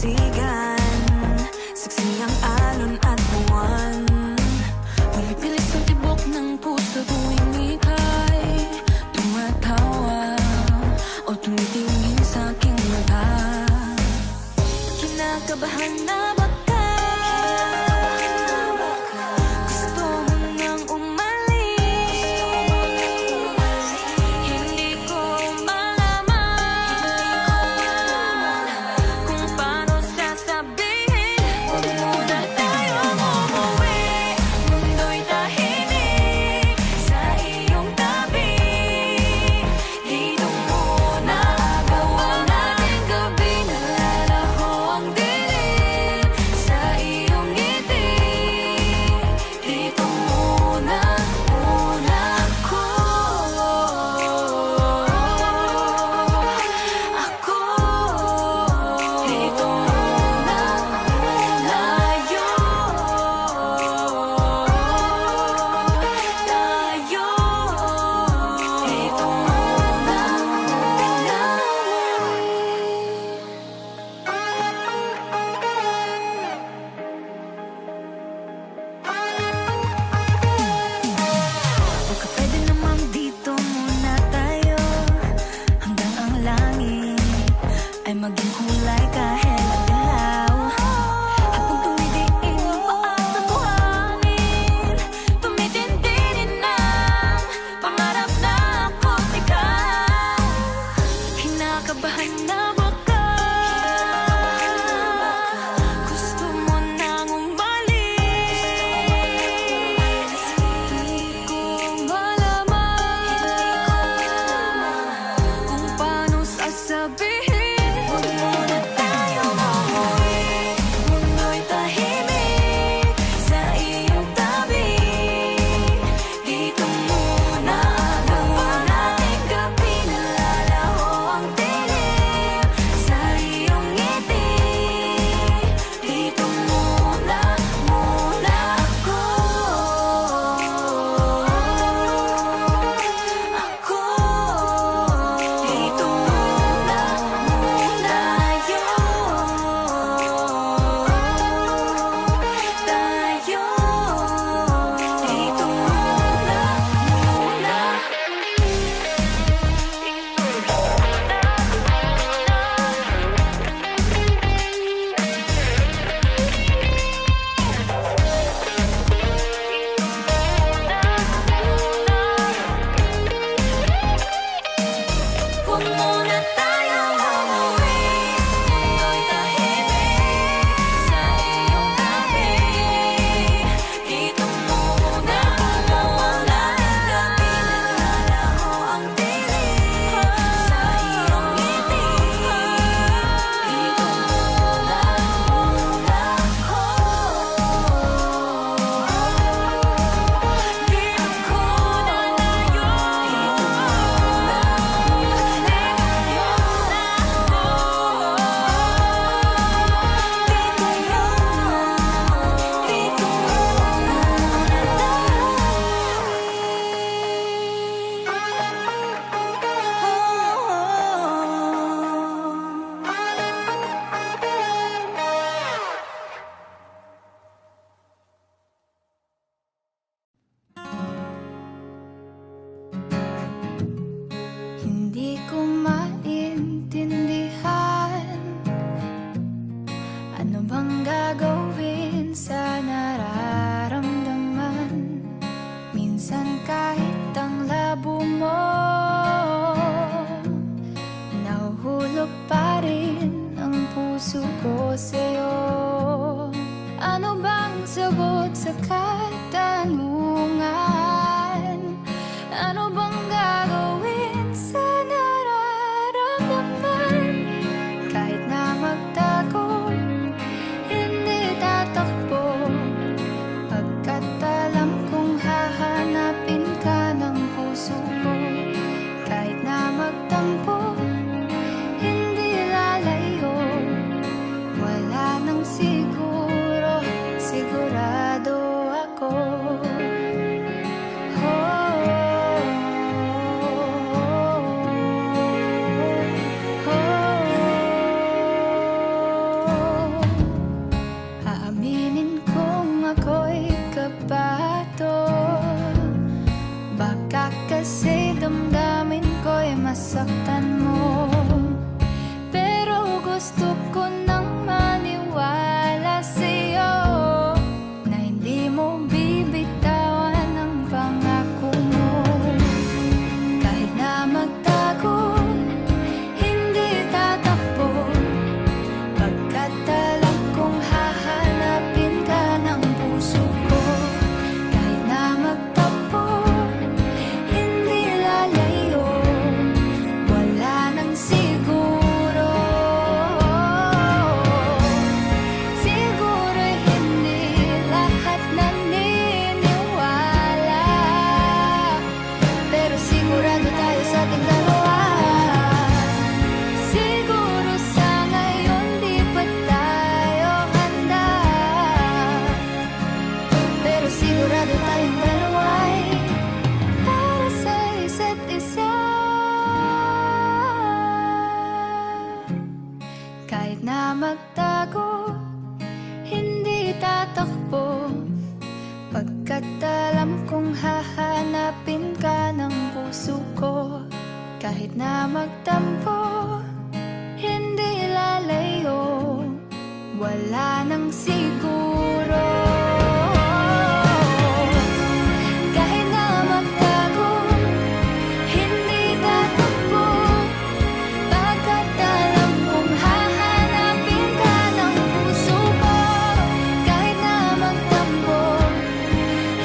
dasigan, saksi ang alon at buwan. Pumipilit sa tibok ng puso tuwing ika'y tumatawa o tumitingin sa aking mata. Kinakabahan na ba ka? Gusto mo nang umalis? Hindi ko malaman kung paano sasabihin. Huwag muna tayong umuwi, mundo'y tahimik sa iyong tabi. Dito muna gawa natin gabi, nalalaho ang dilim sa iyong ngiti. Dito muna, muna ako. Dito muna, muna tayo. Dito muna, baka pwede namang dito muna tayo hanggang ang langit ay maging kulay kahit madilaw. Habang tumidiin ang paa sa buhangin, tumitindi din ang pangarap na ako't ikaw. Kinakabahan na ba ka? Gusto mo nang umalis? Hindi ko malaman kung paano sasabihin. Huwag muna tayong umuwi, mundo'y tahimik sa iyong tabi. Dito muna gawa natin gabi, nalalaho ang dilim sa iyong ngiti. Dito muna, muna ako. Dito muna, muna tayo. Dito muna, muna. Huwag muna tayong umuwi, mundo'y tahimik sa iyong tabi. Dito muna gawa natin gabi, nalalaho ang dilim sa iyong ngiti. Dito muna, muna ako. Dito ko na tayo. Hindi ko maintindihan ano bang gagawin sa nararamdaman. Minsan kahit ang labo mo, nahuhulog pa rin ang puso ko sa'yo. Ano bang sagot sa katanungan? Ano bang gagawin sa nararamdaman? Kahit na magtago, hindi tatakbo, pagkat alam kong hahanapin ka ng puso ko. Kahit na magtampo, hindi lalayo, wala nang siguro, sigurado ako. Kahit na magtago, hindi tatakbo, pagkat alam kong hahanapin ka ng puso ko. Kahit na magtampo, hindi lalayo, wala nang siguro. Kahit na magtago, hindi tatakbo, pagkat alam kong hahanapin ka ng puso ko. Kahit na magtampo,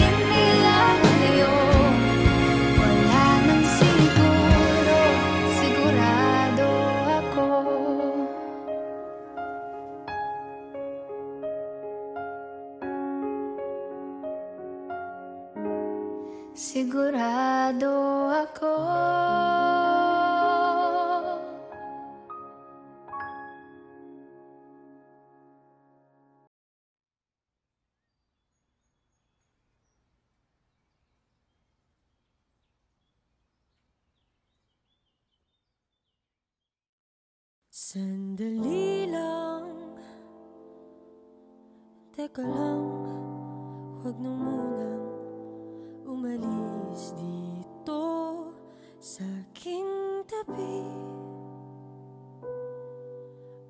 hindi lalayo, wala nang siguro. Sigurado ako. Sigurado ako. Sandali lang, teka lang, huwag na munang umalis dito sa aking tabi.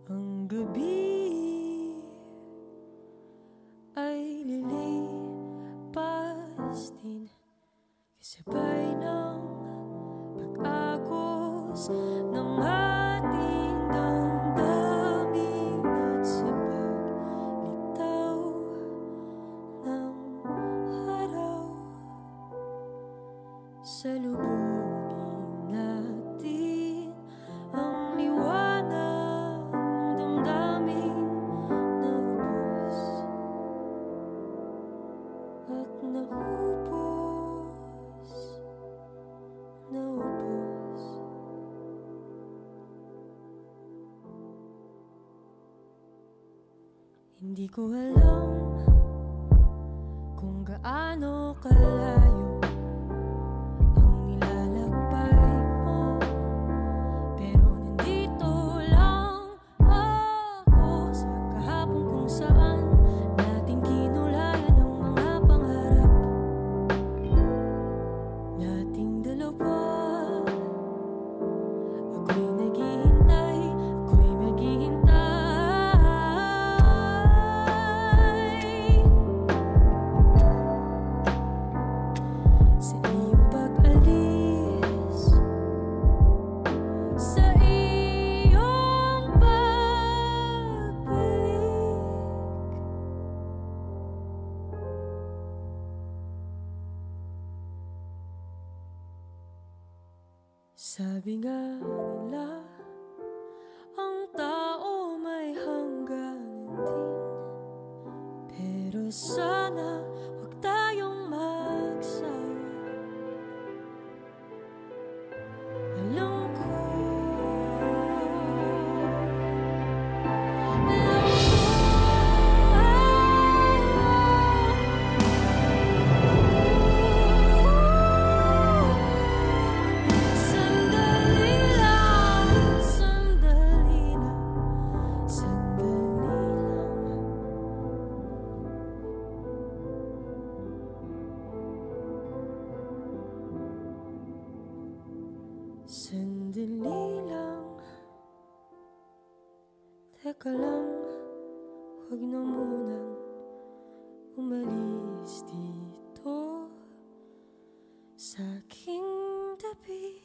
Ang gabi ay lilipas din, kasabay ng pag-agos ng ating damdamin at sa paglitaw ng araw. Salubungin natin ang liwanag ng damdamin na ubos at naubos, naubos. Hindi ko alam kung gaano kalayo ang nilalakbay mo, pero nandito lang ako sa kahapon kung saan natin kinulayan ang mga pangarap nating dalawa. Ako'y naghihintay, ako'y maghihintay sa iyong pag-alis, sa iyong pagbalik. Sabi nga nila, ang tao may hangganan din, pero sana huwag tayong magsawa. Alam ko, sandali lang, sandali lang, sandali lang. Sandali lang, teka lang, huwag na munang umalis dito sa aking tabi.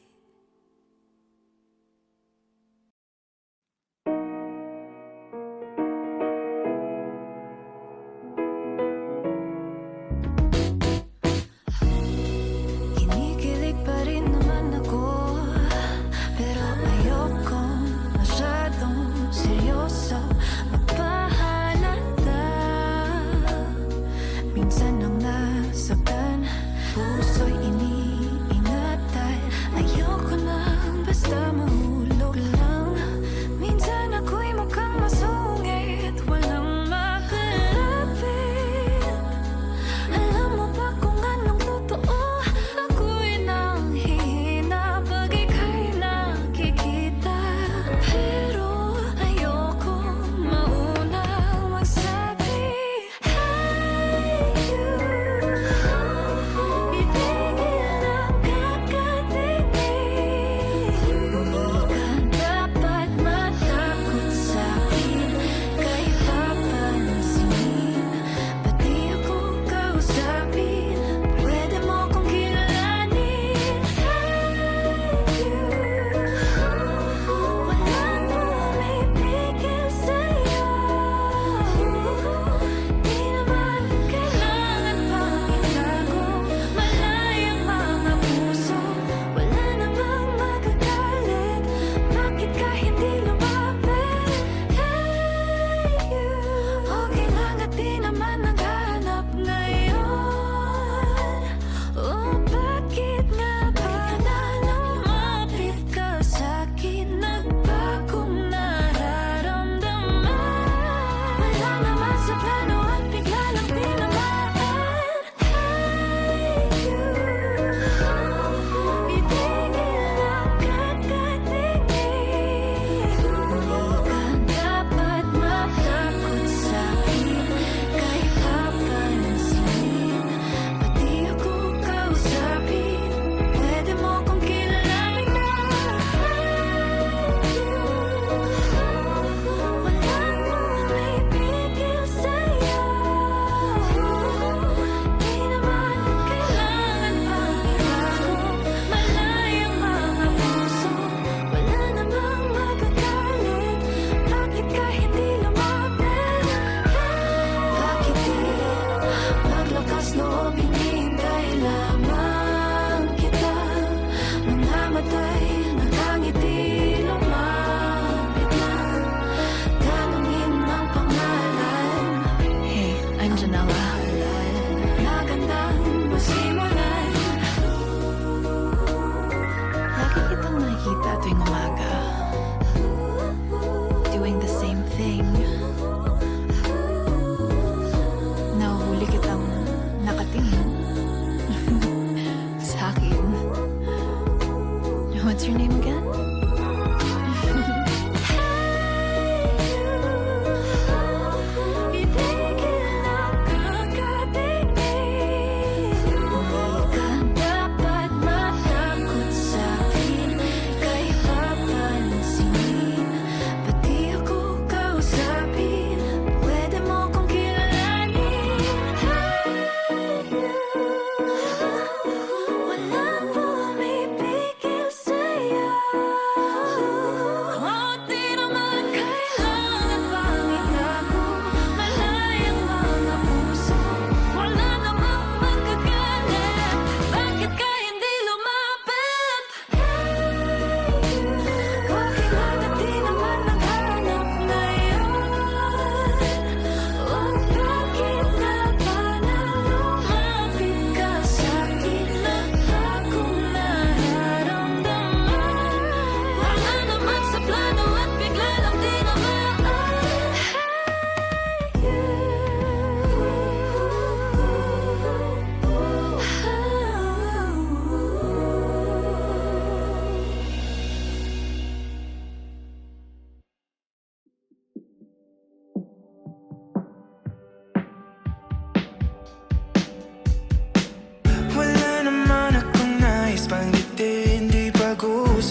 Kinikilig pa rin naman ako, pero ayokong masyadong seryoso magpahalata. Minsan nang nasaktan, puso'y iniingat dahil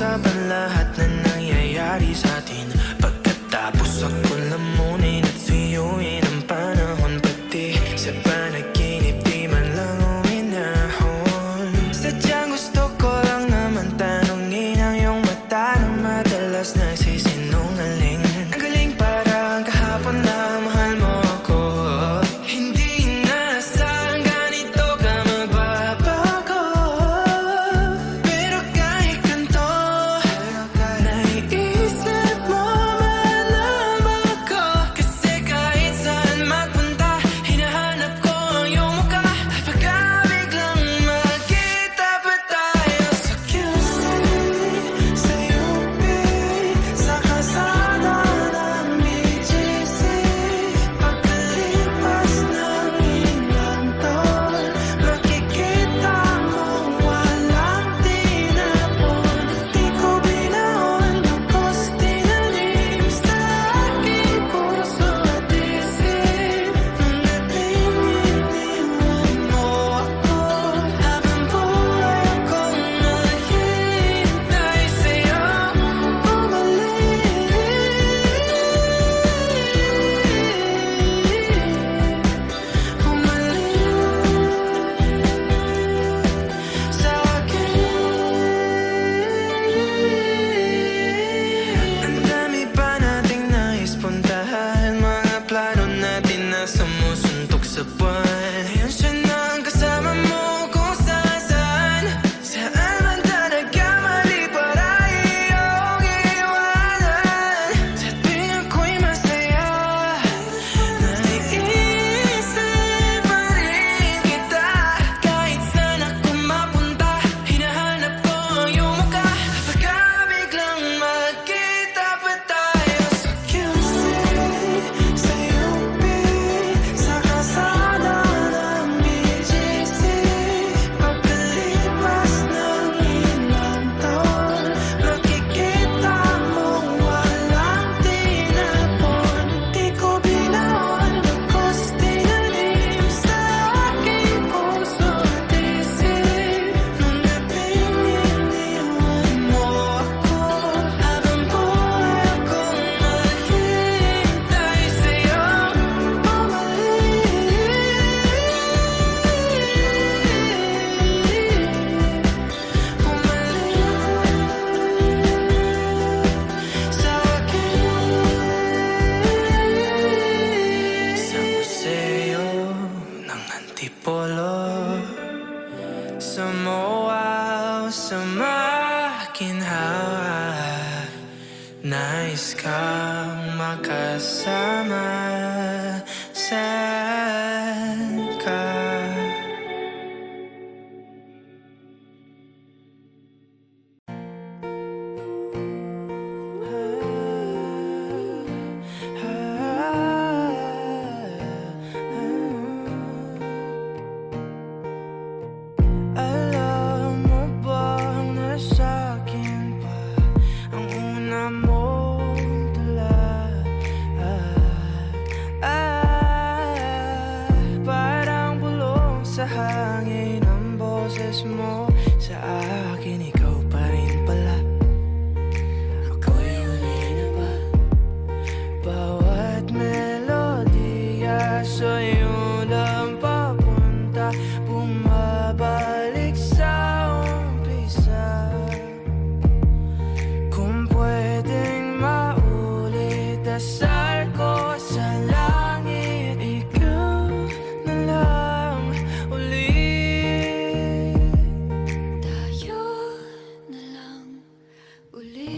pag-uusapan lahat na nangyayari sa atin. Pagkatapos ako lamunin at suyuin ang panahon, pati sa panaginip di man lang uminahon. Sadyang gusto ko lang naman tanungin ang iyong mata na madalas nagsisinungaling. Ang galing parang kahapon na mahal mo ako. Hindi inaasahang ganito ka magbabago. Pero kahit ganito, naiisip mo malam ako. Kasi kahit saan magpunta, hinahanap ko ang iyong mukha. Pagka biglang magkita pa tayo sa QC, sa UP, sa kalsada ng BGC. Pagkalipas ng ilang taon, makikita mo walang tinapon. Di ko binaon, tapos tinanim sa aking puso at isip. Nung dating iniwan mo ako, habang buhay akong naghihintay sa'yo. Bumalik sa akin. Ang dami pa nating nais puntahan, mga plano natin na sumusuntok sa buwan. Ngayon siya na ang kasama mo kung saan. Saan man talaga mali para iyong iwanan. Sa tuwing ako'y masaya, naiisip pa rin kita. Kahit saan ako mapunta, hinahanap ko ang iyong mukha. Pagka biglang magkita pa tayo sa QC, sa UP, sa kalsada ng BGC. Pagkalipas ng ilang taon, makikita mo walang tinapon. Di ko binaon, tapos tinanim sa aking puso at isip. Nung dating iniwan mo ako, habang buhay akong naghihintay sa'yo. Bumalik sa akin. Sa museo ng Antipolo, sa MOA o sa makinhawa, nais kang makasama. Saan ka? Alam mo bang nasa akin pa ang una mong tula? Parang bulong sa hangin ang boses mo. Sa akin ikaw pa rin pala. Ako'y huli na ba? Bawat melodiya sa'yo lang papunta, bumabalik sa umpisa. Kung pwedeng maulit, dasal ko sa langit, ikaw na lang ulit. Tayo na lang ulit.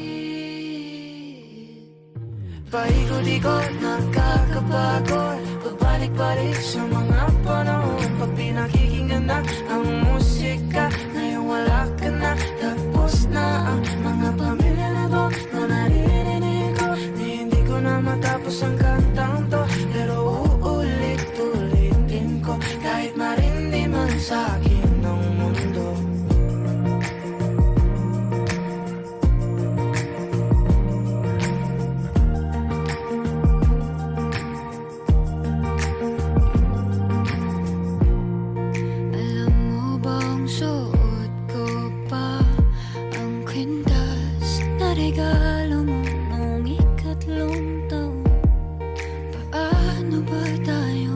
Paikot-ikot, nakakapagod, pabalik-balik sa mga panahon. Pag pinakikinggan na ang musika, ngayon wala ka na. Tapos na ang mga pamilya na to na naririnig ko. Di hindi ko na matapos ang kantang to, pero uulit-ulitin ko. Kahit marindi man sa akin ng mundo. Alam mo bang suot ko pa ang kwintas tatlong taon. Paano ba tayo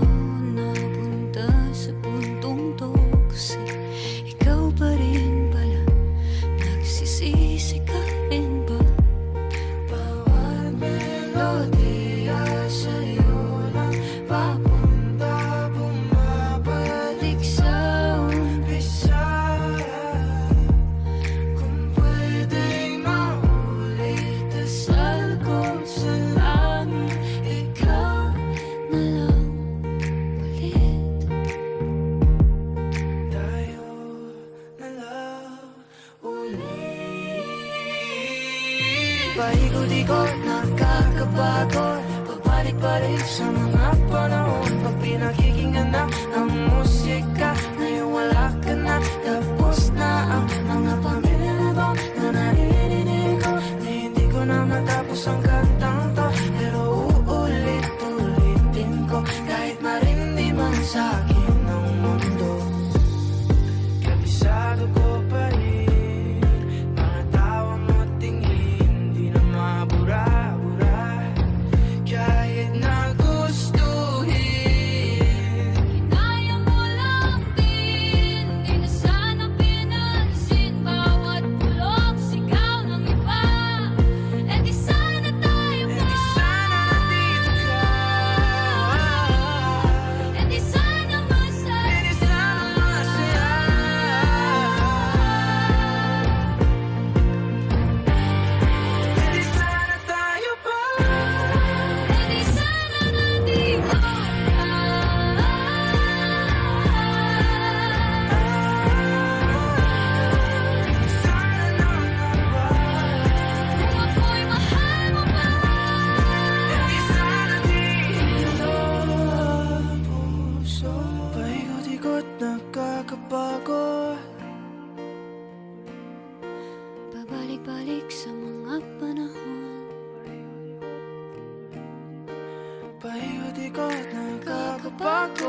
napunta sa puntong to? Kasi ikaw pa rin pala, nagsisisi ka rin ba? Bawat melodiya sa'yo lang papunta, bumabalik sa umpisa. Kung pwedeng maulit, dasal ko sa langit, ikaw na lang ulit. Tayo na lang ulit. Paikot-ikot, nakakapagod, pabalik-balik sa mga panahon. Pag pinakikinggan na ang musika, ngayon wala ka na. Tapos na ang mga pamilya na to na naririnig ko, na hindi ko na matapos ang kantang to. Pero uulit-ulitin ko, kahit marindi man sa akin ang mundo. Kabisado ko pa rin, mga tawa mo tingin, di na mabura-bura. Kahit na gustuhin, Kinaya mo lang din, di na sana pinansin bawat bulok, sigaw ng iba. E di sana tayo eh pa, di sana nandito ka. e di sana masaya. Eh di sana masaya. Eh di sana tayo pa. E di sana nandito ka. Sana naman ba? Kung ako'y mahal mo pa, Eh di sana dito ang puso. Paikot-ikot, nakakapagod. Pabalik-balik sa mga panahon. Paikot-ikot, nakakapagod.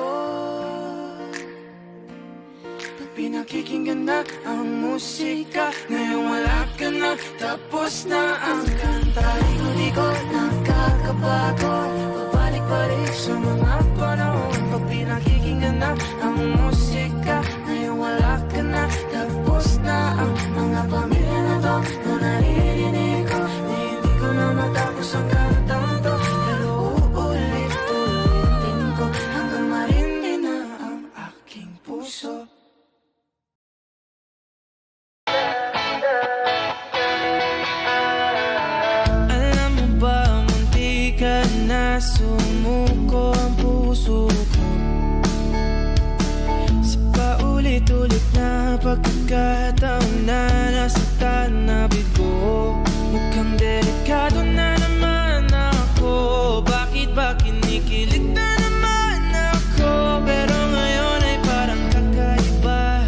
Pag pinakikinggan na ang musika, ngayon wala ka na. Tapos na ang kanta. Paikot-ikot, nakakapagod. Pabalik-balik sa mga panahon. Pag pinakikinggan na ang musika, ngayon wala ka na. Tapos na ang mga pamilya na to na naririnig ko, na hindi ko na matapos ang kantang to. Pero uulit-ulitin ko hanggang marindi na ang aking puso. Alam mo ba, munti ka na sumuko ang puso ko. Sa paulit-ulit na pagkakataon na nasaktan na bigo, mukhang delikado na naman ako. Bakit ba kinikilig na naman ako? Pero ngayon ay parang kakaiba.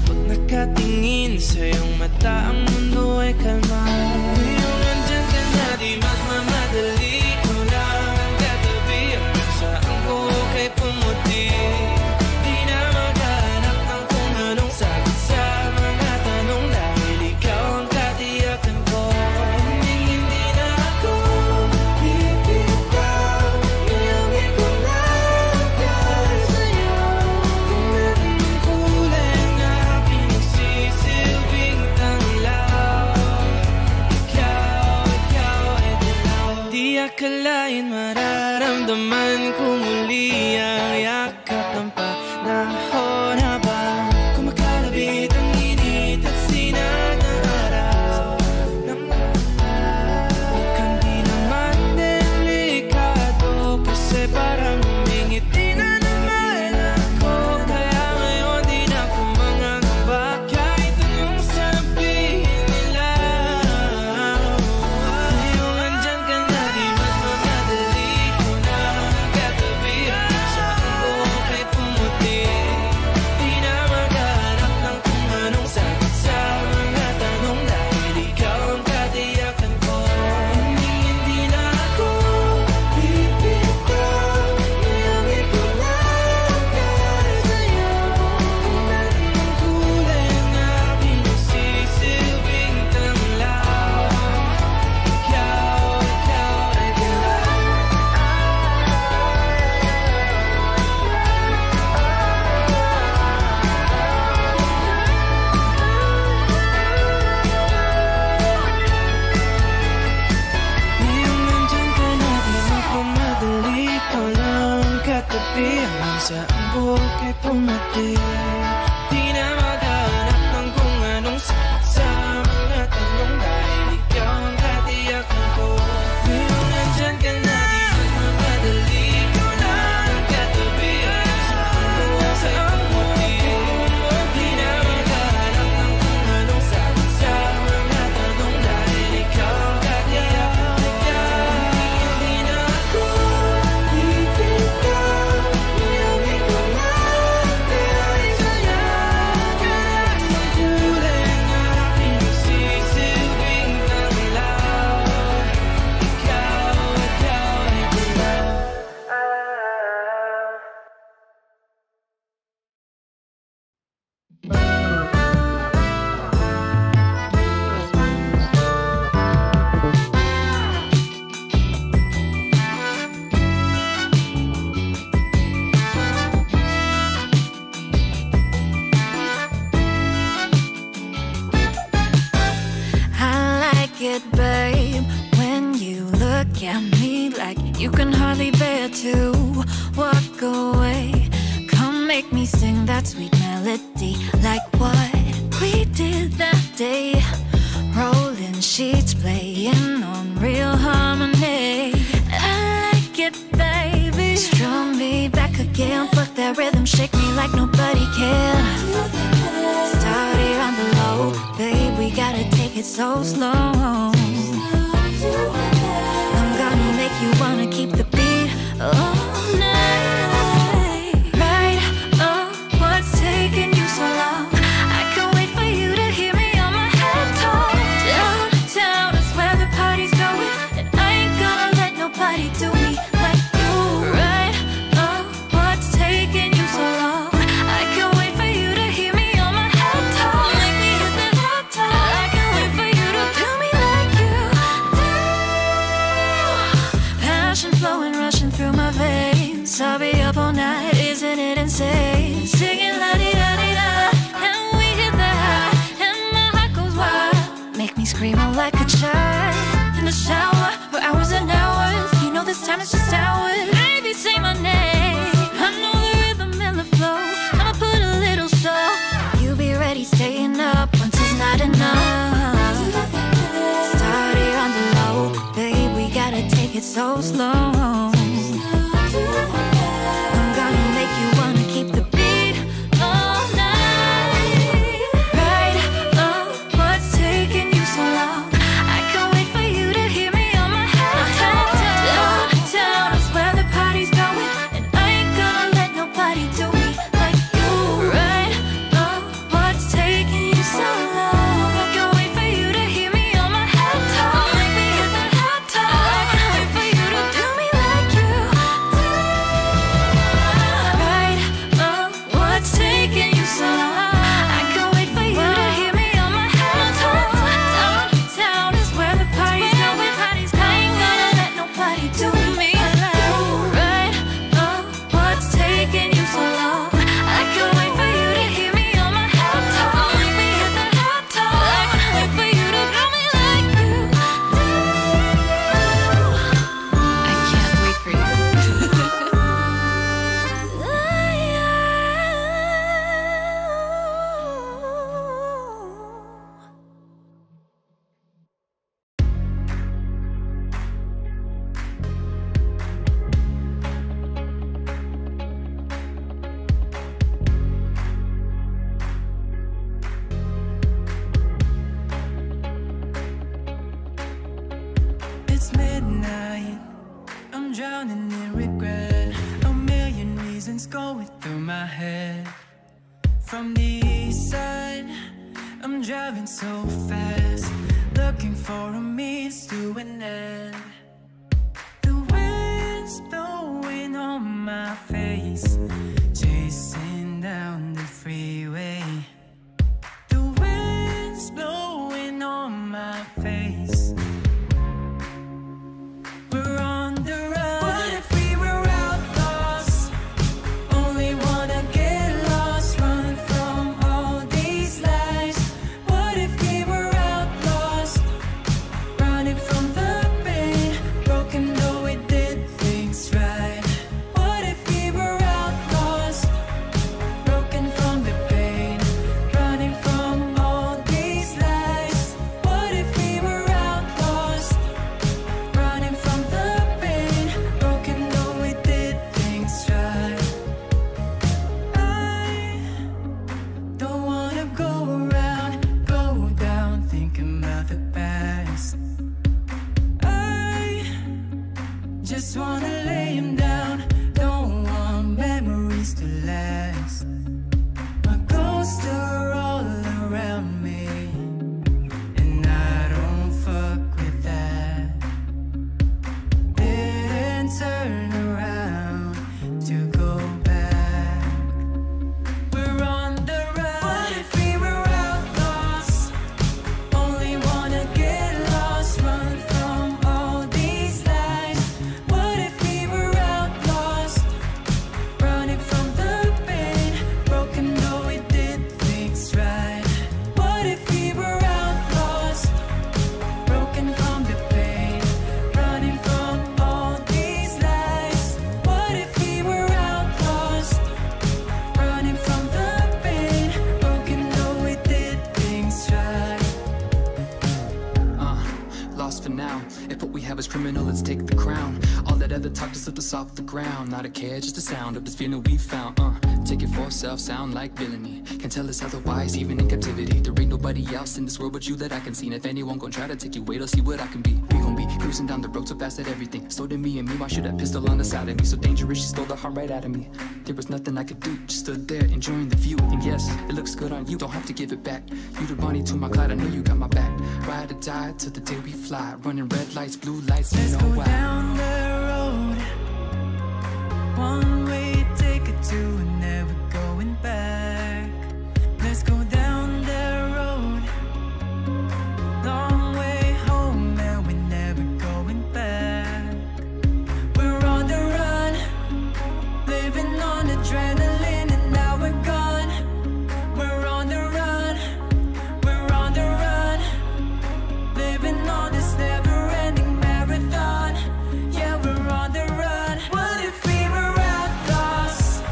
Pag nakatingin sa iyong mata, ang mundo ay kalma. Ngayong andyan ka na, di magmamadali. Ikaw lang ang katabi, hanggang saan ko kay pumuti. Di na maghahanap ng kung anong sagot sa mga tanong, dahil ikaw ang katiyakan ko. Hindi na ako bibitaw, ngayong ikaw lang para sa'yo. Kung anong kulay ang aking nagsisilbing tanglaw, ikaw ay dilaw. Di akalain mararamdaman ko muli ang yakap ng panahon habang kumakalabit ang init at sinag ng araw. Mukhang di naman delikado, kasi parang humingiti na naman ako. Kaya ngayon di na ako mangangamba, kahit anong sabihin nila. Ngayong andyan ka na, di magmamadali. Ikaw na ang katabi, hanggang saan ko like you can hardly bear to walk away. Come make me sing that sweet melody, like what we did that day. Rolling sheets, playing on real harmony. I like it, baby. Strum me back again, put that rhythm, shake me like nobody can. Start here on the low, babe, we gotta take it so slow. I'm gonna make you wanna keep the beat all night. Right, oh, what's taking you so long? I can't wait for you to hear me on my head talk. Downtown is where the party's going, and I ain't gonna let nobody do me like you. Right, oh, what's taking you so long? I can't wait for you to hear me on my head talk. Make me hit the hot top. I can't wait for you to do me like you do. Passion flowing, rushing through my veins. I'll be up all night, isn't it insane? Singing la-di-da-di-da, and we hit the high, and my heart goes wild. Make me scream out like a child. In the shower for hours and hours. You know this time it's just ours. Baby, say my name. I know the rhythm and the flow. I'ma put a little show. You be ready, staying up once it's not enough. Start here on the low, babe, we gotta take it so slow. I'm gonna make you wanna keep the beat all night. Right, oh, what's taking you so long? I can't wait for you to hear me on my head talk. Downtown is where the party's going, and I ain't gonna let nobody do me like you. Right, oh, what's taking you so long? I can't wait for you to hear me on my head talk. Make me hit the hot top. I can't wait for you to do me like you do. Right, oh, what's taking you so long? I can't wait for you to hear me on my head talk. Downtown is where the party's going. I ain't gonna let nobody do me like you. Right, oh, what's taking you so long? I can't wait for you to hear me on my head talk. Make me hit the hot top. I can't wait for you to do me like you do. I can't wait for you. It's midnight, I'm drowning in regret. A million reasons going through my head. From the east side, I'm driving so fast, looking for a means to an end. The wind's blowing on my face, chasing down the freeway. The wind's blowing on my face. We're on the run. What if we were outlaws? Only wanna get lost, run from all these lies. What if we were outlaws, running from the pain, broken though we did things right? What if we were outlaws, broken from the pain, running from all these lies? What if we were outlaws, running from the pain, broken though we did things right? I don't wanna go around, go down, thinking about the past. I just wanna lay him down, don't want memories to last. My ghosts are all around me, and I don't fuck with that. Didn't turn around to go back. We're on the run. What if we were outlaws, only wanna get lost, run from all these lies? What if we were outlaws, talk just lift us off the ground. Not a care, just the sound of this feeling we found. Take it for self, sound like villainy. Can't tell us otherwise, even in captivity. There ain't nobody else in this world but you that I can see. And if anyone gon' try to take you away, they'll see what I can be. We gon' be cruising down the road so fast that everything slow to me and me. Why should that pistol on the side of me? So dangerous, she stole the heart right out of me. There was nothing I could do, just stood there enjoying the view. And yes, it looks good on you, don't have to give it back. You the Bonnie to my Clyde, I know you got my back. Ride or die till the day we fly. Running red lights, blue lights, you know why. Let's go down the road, one way ticket to and never going back. Let's go down the road, long way home and we're never going back. We're on the run, living on adrenaline and now we're gone. We're on the run, we're on the run, living on this never-ending marathon. Yeah, we're on the run. What if we were outlaws?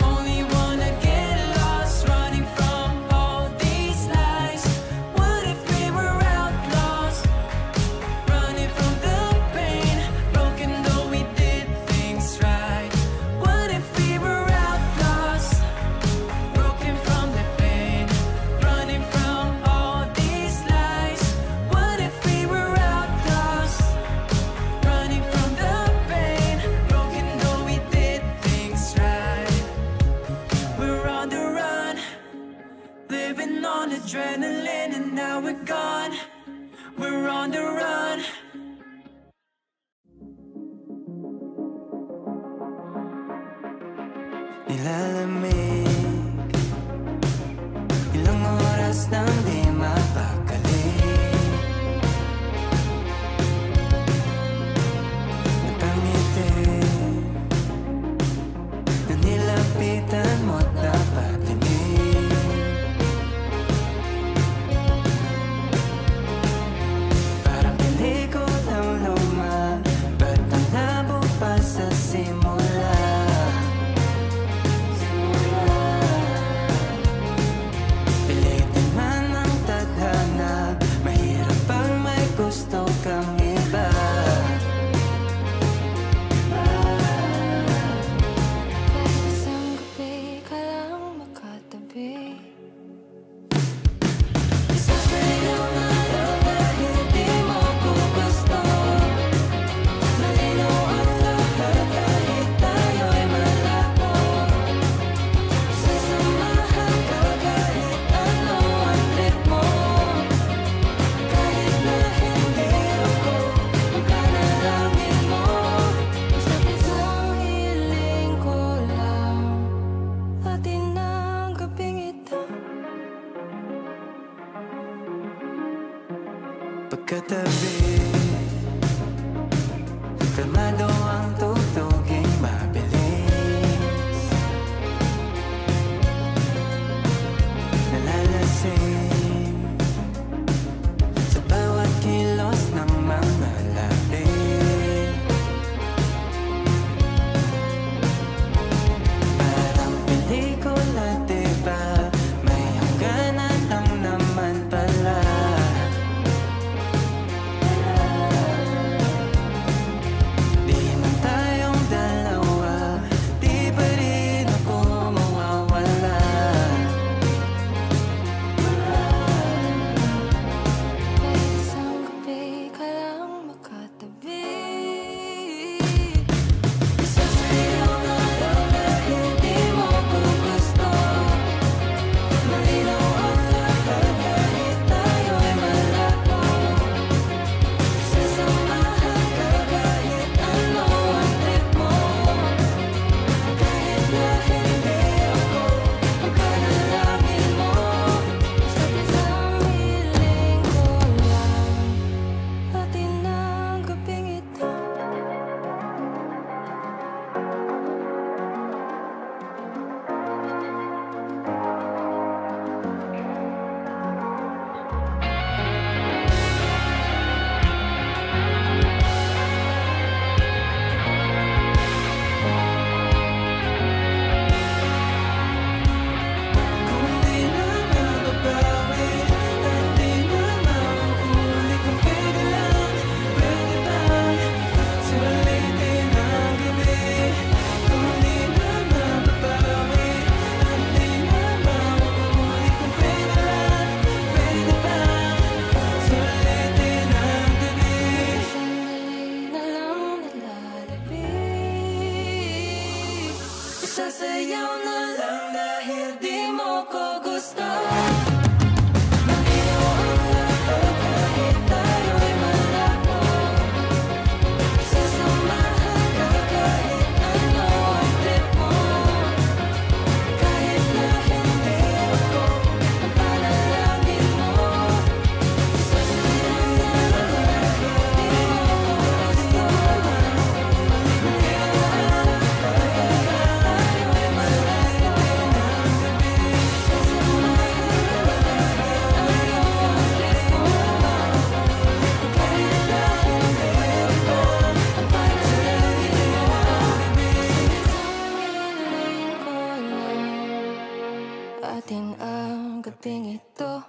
Only wanna get lost, running from all these lies. What if we were outlaws, running from the pain, broken though we did things right? What if we were outlaws, broken from the pain, running from all these lies? What if we were outlaws, running from the pain, broken though we did things right? We're on the run, living on adrenaline and now we're gone. We're on the run. Nilalamig, ilang oras nang di mapakali. Napangiti na nilapitan mo't napatinig. Parang pelikulang luma, ba't ang labo pa sa simula? Pilitin man ang tadhana, mahirap pag may gusto kang iba. Kahit isang gabi ka lang makatabi. Isa sa'yo nga lang na hindi mo ko gusto. Malinaw ang lahat kahit tayo'y malabo. Sasamahan ka kahit ano ang trip mo. Kahit na hindi ako magkanalangin mo. Basta isang hiling ko lang, atin ang gabing ito. Pagkatabi, kalmado ang tutuging mabilis. Nalalasing sa bawat kilos ng mga labi. Parang pelikula, diba? May hangganan lang naman pala. Di man Sasayaw na lang dahil di mo ko gusto. Atin ang gabing ito.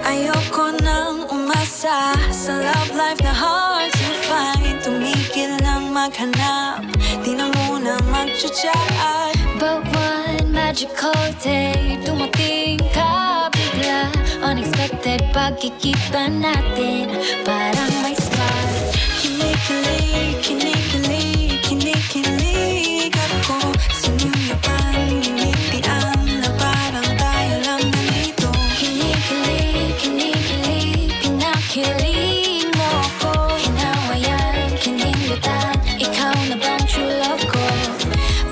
Ayoko nang umasa sa love life na hard to find. Tumigil lang maghanap, di na muna mag-chat. But one magical day, dumating ka bigla. Unexpected pagkikita natin, parang may spark. Kinikilig, kinikilig, kinikilig ako. Sinuyapan, ginitian na parang tayo lang nandito. Kinikilig, kinikilig, pinakilig mo ko. Hinawayan, kinindutan, ikaw na bang true love ko?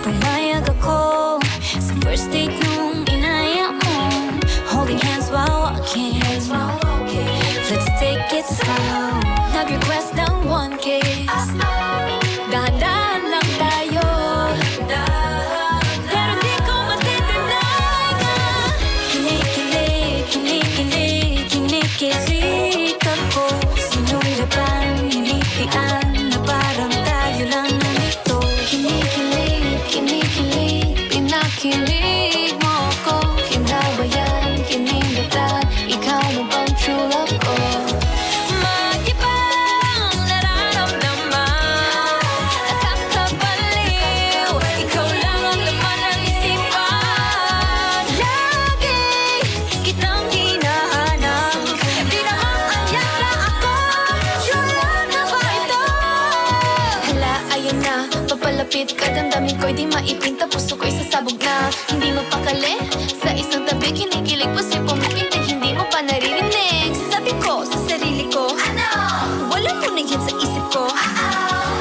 Pumayag ako sa first date nung inaya mo. Holding hands while walking, let's take it slow. Nag-request ng one kiss, dahan-dahan lang tayo. Pero di ko matitinay ka. Kinikilig, kinikilig, kinikilig ako. Sinuyapan, hinitian na parang tayo lang nandito. Kinikilig, kinikilig, pinakilig mo ko. Kinabayan, kinindutan, ikaw na bang true love ko? Papalapit ka, damdamin ko'y di maipinta. Puso ko'y sasabog na hindi mapakali. Sa isang tabi, kinikilig pa sa'y pumipintig. Hindi mo pa naririnig. Sabi ko sa sarili ko, wala mo na yan sa isip ko.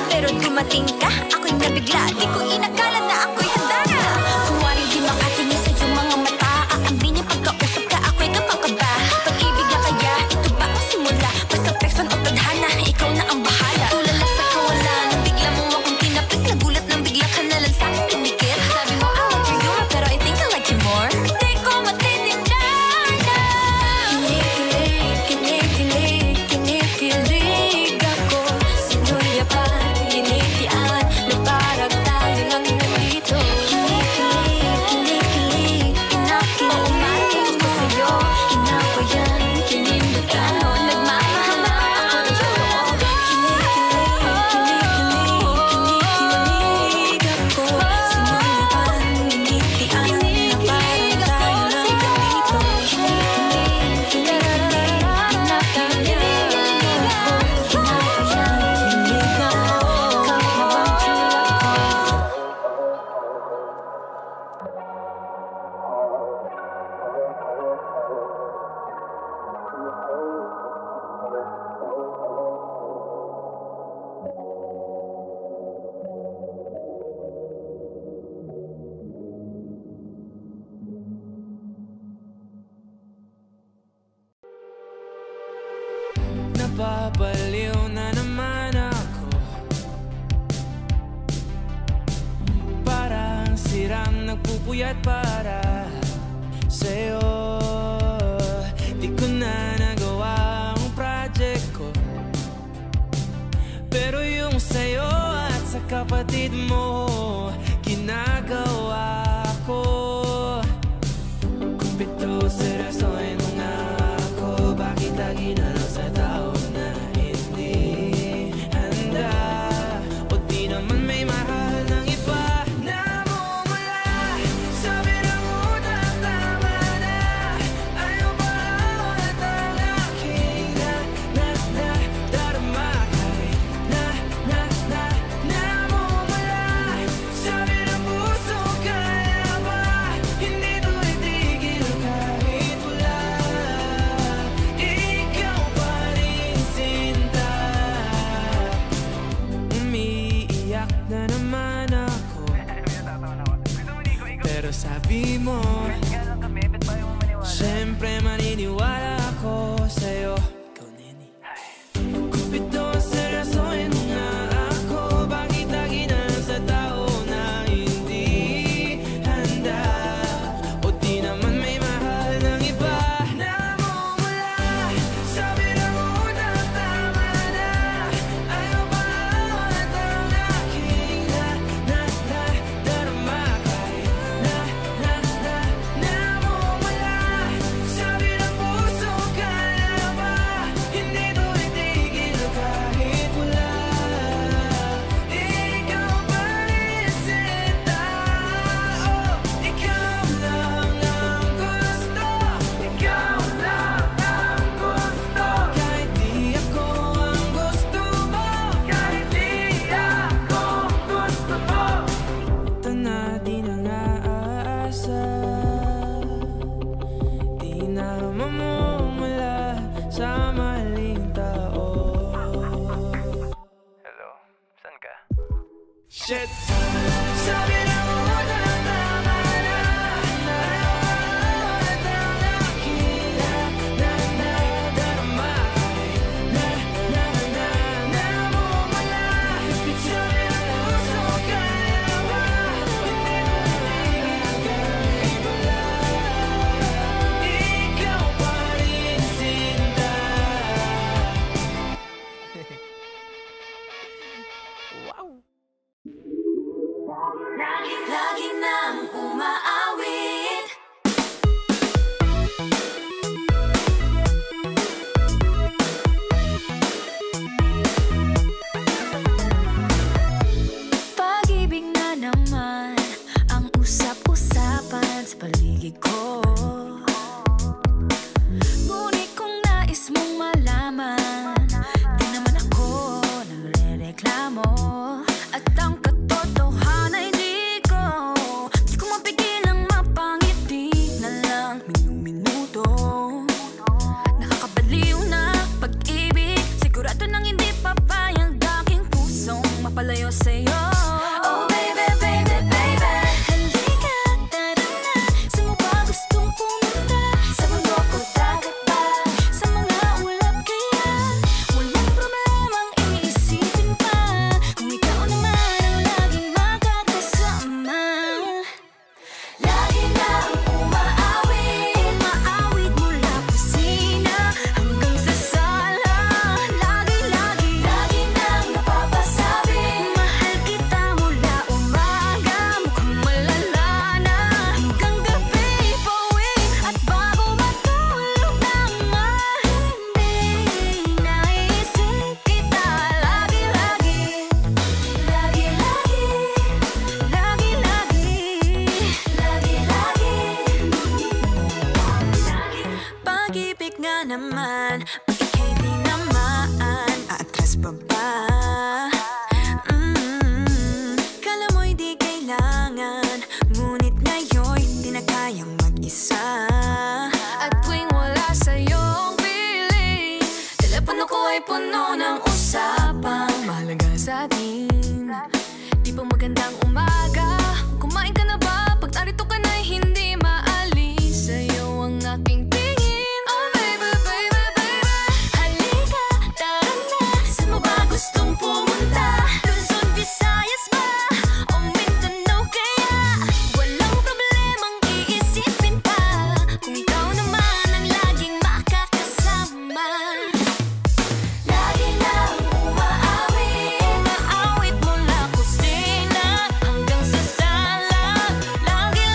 Pero dumating ka, ako'y nabigla. Di ko inakala na ako'y handa na. Kung wari di makatingin sa iyong mga mata, aambi niya pagkausap ka, ako'y kapangkaba. Pag-ibig na kaya, ito ba ang simula? Basta person o tadhana, ikaw na ang bahala. Tulala sa kawalan, bigla mo akong tinapit. Nagulat nang bigla ka na lang sa'kin tumikit. Sabi mo, I like you, pero I think I like you more. Di ko matitindan na. Kinikilig, kinikilig, kinikilig ako. Sinuyapan, ginitian, na parang tayo lang nandito. Kinikilig, kinikilig, pinakilig ko sa'yo. Kinabayan, kinindutan, nagmamahal na ako ng totoo. Kinikilig, kinikilig, kinikilig ako. Sinuyapan, ginitian, na parang tayo lang nandito. Kinikilig, kinikilig, pinakilig ako. Kinabayan, kinig ako. Ikaw na bang true love ko? Napapaliw na naman ako. Parang sirang nagpupuyat para sa'yo. Di ko na nagawa ang project ko. Pero yung sa'yo at sa kapatid mo, ginagawa ko. Kumpito seryosohin mo nga ako. Bakit lagi na lang sa tao na hindi shit. Sabi na utang tama na. Lagi nang umaawit. Pag-ibig na naman ang usap-usapan sa paligid ko. Ngunit kung nais mong malaman, di naman ako nagre-reklamo. At ang katotohanan ay di ko mapigilang mapangiti na lang minuto. Nakakabaliw na pag-ibig, sigurado nang hindi papayag aking pusong mapalayo sa'yo. Oh baby, baby, baby, halika, tara na. Saan mo ba gustong pumunta? Sa mundo ko, dagat ba? Sa mga ulap kaya? Walang problemang iisipin pa, kung ikaw naman ang laging makakasama. Lagi nang umaawit, umaawit mula kusina hanggang sa sala. Lagi nang napapasabi, mahal kita mula umaga, mukhang malala na hanggang gabi. Pauwi at bago matulog naman, hindi naisip kita. Pag-ibig nga naman, pag ika'y di naman aatras pa ba? Kala mo'y di kailangan, ngunit ngayon'y di na kayang mag-isa. At tuwing wala sa'yong piling, telepono ko ay puno ng usapang mahalaga sa atin. Di pa magandang umaga, kumain ka na ba? Pag narito ka na'y hindi maalis sa'yo ang aking tingin. Oh baby, baby, baby, halika, tara na. Saan mo ba gustong pumunta? Luzon, Visayas ba? O Mindanao kaya? Walang problemang iisipin pa, kung ikaw naman ang laging makakasama. Lagi nang umaawit, umaawit mula kusina hanggang sa sala. Lagi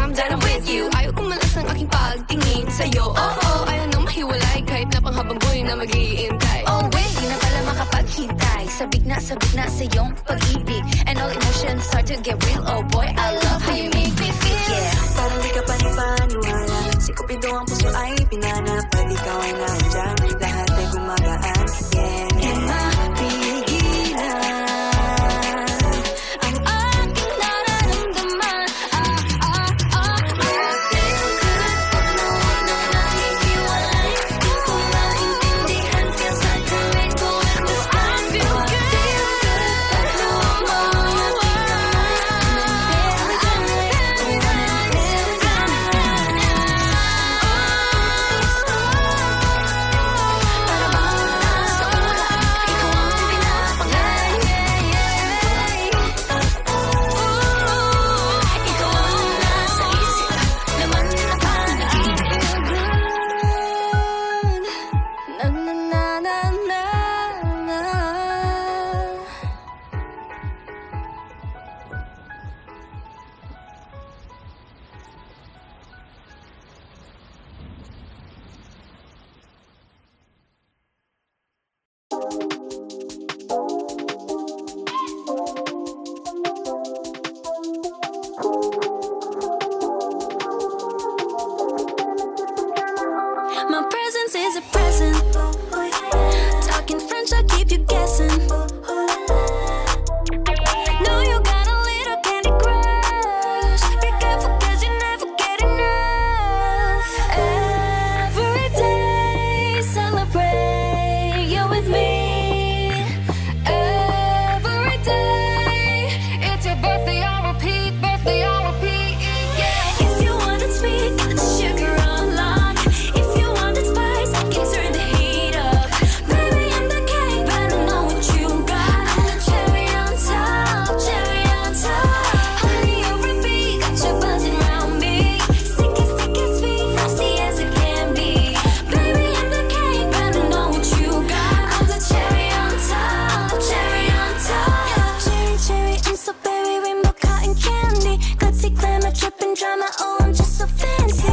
I'm done with you. Ayaw kumalas ng aking pagtingin sa'yo. Ayaw nang mahiwalay kahit na panghabang buhay na mag-iintay. Wait, di na pala makapaghintay. Sabik na sa iyong pag-ibig, and all emotions start to get real. Oh boy, I love how you make me feel. Yeah, parang di ka panipaniwala. Si Cupido ang puso ay pinanap. Pag ikaw ay nandyan, lahat ay gumagaan. Yeah, yeah. My presence is a present. Talking French, I keep you guessing. Know you got a little candy crush. Be careful 'cause you never get enough. Every day, celebrate you with me. Every day, it's your birthday, I'll repeat. Birthday, I'll repeat. Yeah. If you want it sweet, got the sugar on lock. If you want it spice, I can turn the heat up. Baby, I'm the cake, but I know what you got. I'm the cherry on top, cherry on top. Honey, over me, got you buzzing around me. Sticky, sticky, sweet, frosty as it can be. Baby, I'm the cake, but I know what you got. I'm the cherry on top, cherry on top. Cherry, cherry, I'm so berry, rainbow cotton candy. Glitzy glamour, dripping drama, oh, I'm just so fancy.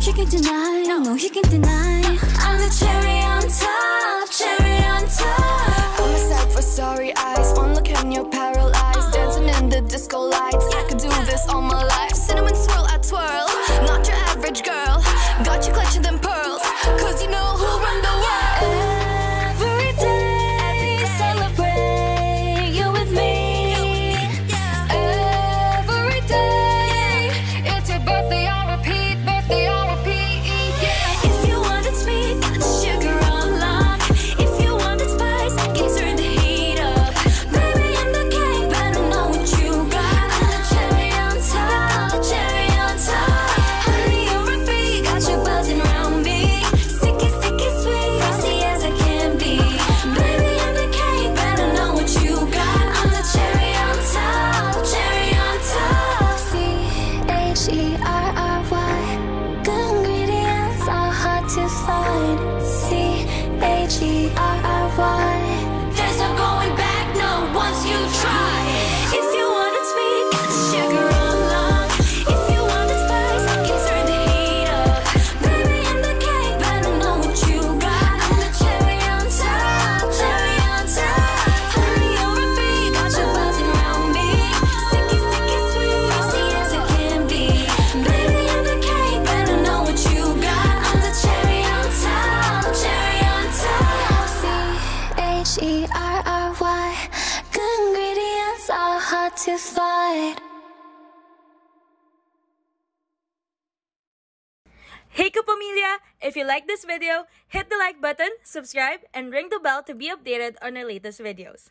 You can deny, no, you can deny. I'm the cherry on top, cherry on top. I'm a sad for sorry eyes. One look and you're paralyzed. Dancing in the disco lights. I could do this all my life. Cinnamon swirl, I twirl. Not your average girl. Got you clutching them pearls. 'Cause you know who'll run the world. Every day, celebrate you with me. Every day, it's your birthday, I'll repeat. Birthday, I'll repeat. Yeah. If you want it sweet, got the sugar on lock. If you want it spice, I can turn the heat up. Baby, I'm the cake, but I know what you got. I'm the cherry on top, cherry on top. Honey, over me, got you buzzing around me. Sticky, sticky, sweet, frosty as I can be. Baby, I'm the cake, but I know what you got. I'm the cherry on top, cherry on top. CHERRY, good ingredients are hard to find. CHERRY, there's no going back, no, once you try. If you want it sweet, got the sugar on lock. If you want it spice, I can turn the heat up. Baby, I'm the cake, but I know what you got. I'm the cherry on top, cherry on top. Honey, over me, got you buzzing around me. Sticky, sticky, sweet, frosty as it can be. Baby, I'm the cake, but I know what you got. I'm the cherry on top, cherry on top. CHERRY, good ingredients are hard to find. Hey Kapamilya! If you like this video, hit the like button, subscribe, and ring the bell to be updated on our latest videos.